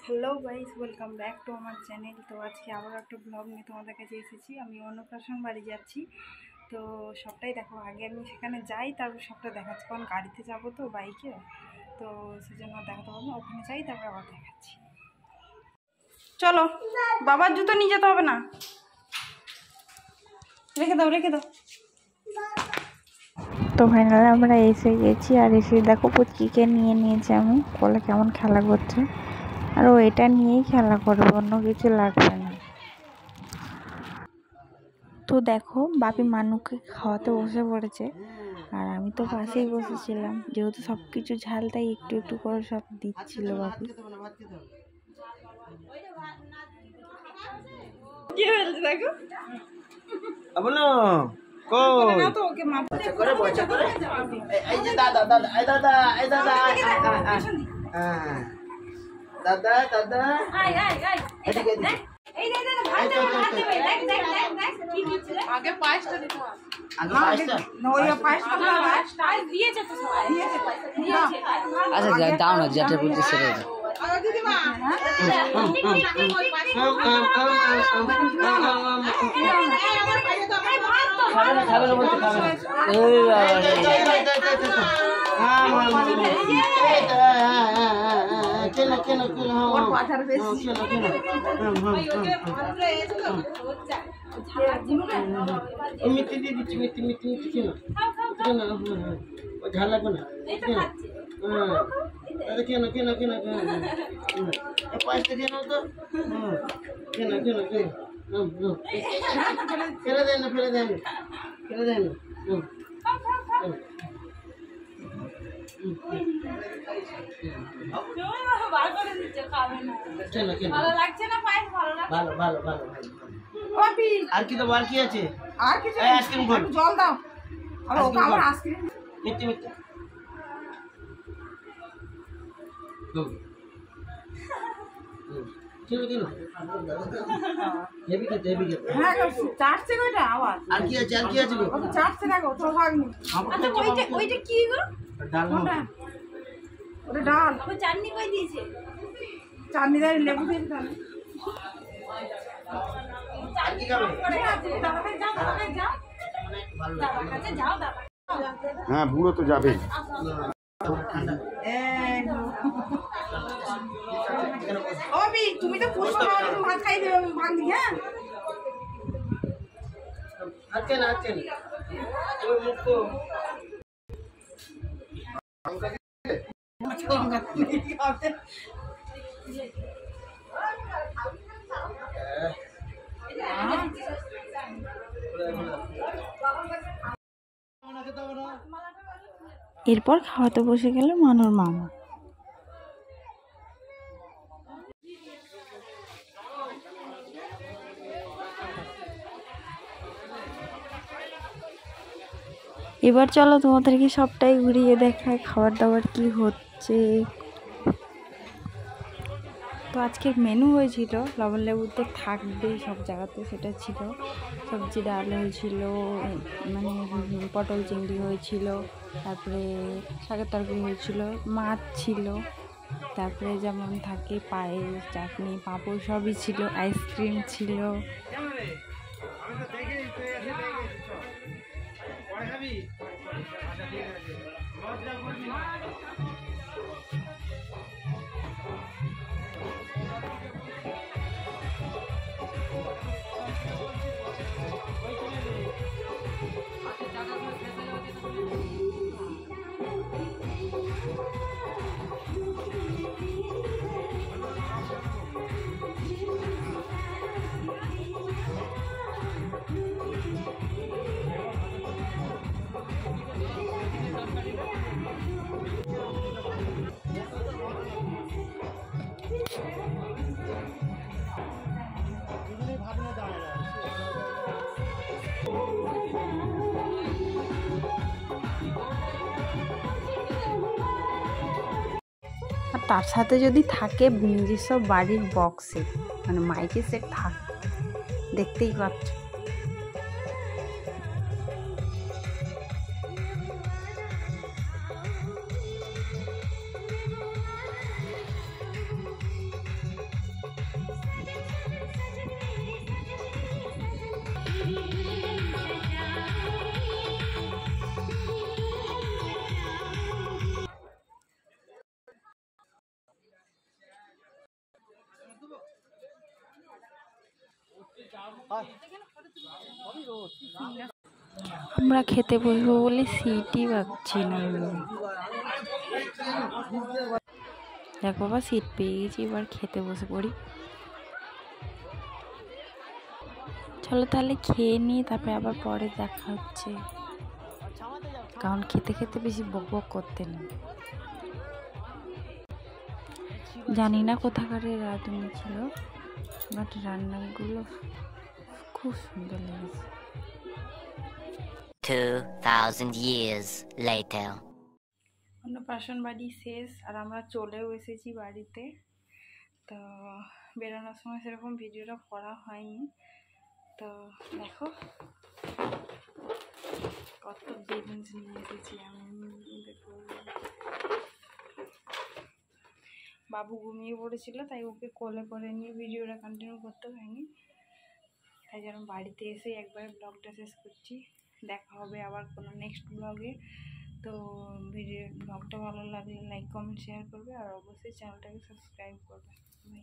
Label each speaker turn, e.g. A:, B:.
A: Hello guys, welcome back to আমার channel. তো আজকে আবার একটা ব্লগ নিয়ে তোমাদের কাছে এসেছি। আমি অন্নপ্রাশন বাড়ি যাচ্ছি, তো সবটাই দেখো। আগে আমি সেখানে যাই, তারপর সবটা দেখাচ্ছি, কারণ গাড়িতে যাবো তো বাইকে, তো সেজন্য দেখাতে পারবো না। ওখানে যাই, তারপর আবার দেখাচ্ছি। চলো, বাবার জুতো নিয়ে যেতে হবে না, রেখে দাও রেখে দাও।
B: তো ফাইনালি আমরা এসে গেছি, আর এসে দেখো পুচকিকে নিয়ে নিয়েছি আমি, কোলে কেমন খেলা করছে। আর ও এটা নিয়েই খেলা করবে, অন্য কিছু লাগবে না। তো দেখো বাপি মানুকে খাওয়াতে বসে পড়েছে, আর আমি তো পাশেই বসেছিলাম, যেহেতু সব কিছু ঝাল, তাই একটু একটু করে সব দিচ্ছিল বাপি।
A: কি হয়েছে দেখো,
C: আবনো কই
A: না তো ওকে মা
C: করে বসে করে। এই যে দাদা দাদা এই দাদা এই দাদা দাদা দাদা
A: আয় আয় আয়,
C: এদিকে
A: এই দেখ দেখ ভাই দেখ হাত দেবে, দেখ দেখ দেখ দেখ কি দিচ্ছে। আগে পায়েসটা দিতে হবে,
C: আগে পাঁচটা
A: নয়া পায়েসটা না, পায়েসটা দিয়েছে তো সবাই, দিয়েছে দিয়েছে।
D: আচ্ছা দাও না, যেটা বলতে সেটা দাও।
A: আর দিদি মা
C: খাবে না খাবে না বলতে খাবে না।
D: এই বাবা রে।
C: কেন কেন কেন
A: ওর পাঠার বেশি
C: মিষ্টি দিয়ে দিচ্ছি, মিষ্টি মিষ্টি মিষ্টি কেন কেন ও ঝাল লাগবে না কেন? আরে কেন কেন কেন কেন পাঁচটা কেন তো কেন কেন কেন ফেলে দেন না ফেলে দেন ফেলে দেন না। কেন কেন
A: ভালো লাগছে না পায়েস, ভালো লাগছে।
C: ভালো ভালো ভালো ভালো।
A: কপি
C: আর কি দেবো আর কি আছে?
A: আর কিছু
C: এই আইসক্রিম খোল,
A: জল দাও। আর ওকে
C: আইসক্রিম
A: আবার
C: খোল।
A: আইসক্রিম
C: মিথ্যে মিথ্যে কেন কেন হেভি খেতে হেভি খেতে।
A: হ্যাঁ চাটছে কয়টা আওয়াজ,
C: আর কি আছে আর কি আছে গো?
A: ওকে চাটছে দেখো তো ভাগনি। আচ্ছা ওইটা ওইটা কি গো?
C: ডাল
A: কোনটা? ওটা ডাল।
E: ও চাটনি কই দিয়েছে?
A: চাটনি দিয়ে লেবু দিয়ে দাও।
C: আর কি খাবে?
A: দাদা ভাই যাও, দাদা ভাই যাও,
C: ভালো
A: দাদা কাছে যাও, দাদা।
F: হ্যাঁ বুড়ো তো যাবেই।
A: ওবি তুমি তো পুষ্প খাওয়া, তুমি ভাত খাই দেবে, ভাগ দি। হ্যাঁ
C: আর কেন আর কেন ওই মুখ তো
B: এরপর খাওয়াতে বসে গেল মানুর মামা। এবার চলো তোমাদেরকে সবটাই ঘুরিয়ে দেখায় খাবার দাবার কি হচ্ছে। তো আজকের মেনু হয়েছিল লবণ লেবু তো থাকবেই সব জায়গাতে, সেটা ছিল। সবজি ডাল হয়েছিল, মানে পটল চিংড়ি হয়েছিল, তারপরে শাকের তরকারি হয়েছিল, মাছ ছিল, তারপরে যেমন থাকে পায়েস, চাটনি, পাঁপড় সবই ছিল, আইসক্রিম ছিল। আর তার সাথে যদি থাকে নিজস্ব বাড়ির বক্সে, মানে মাইকে সেট থাক, দেখতেই পাচ্ছ। আমরা খেতে বসবো বলে সিটই পাচ্ছি না। দেখ বাবা, সিট পেয়ে গেছি, এবার খেতে বসে পড়ি। চলো তাহলে খেয়ে নিই, তারপরে আবার পরে দেখা হচ্ছে, কারণ খেতে খেতে বেশি বক বক করতে নেই। জানি না কোথাকার রাঁধুনি ছিল, বাট রান্নাগুলো খুব সুন্দর লেগেছে।
E: 2000 years later.
A: অন্নপ্রাশন বাড়ি শেষ আর আমরা চলেও এসেছি বাড়িতে। তো বেরোনোর সময় সেরকম ভিডিওটা করা হয়নি। তো দেখো কত বেলুনস নিয়ে এসেছি আমি। দেখো বাবু ঘুমিয়ে পড়েছিল, তাই ওকে কোলে করে নিয়ে ভিডিওটা কন্টিনিউ করতে হয়নি, তাই যেন বাড়িতে এসে একবারে ব্লগটা শেষ করছি। দেখা হবে আবার কোনো নেক্সট ব্লগে। তো ব্লগটা ভালো লাগলে লাইক কমেন্ট শেয়ার করবে, আর অবশ্যই চ্যানেলটাকে সাবস্ক্রাইব করবে। বাই।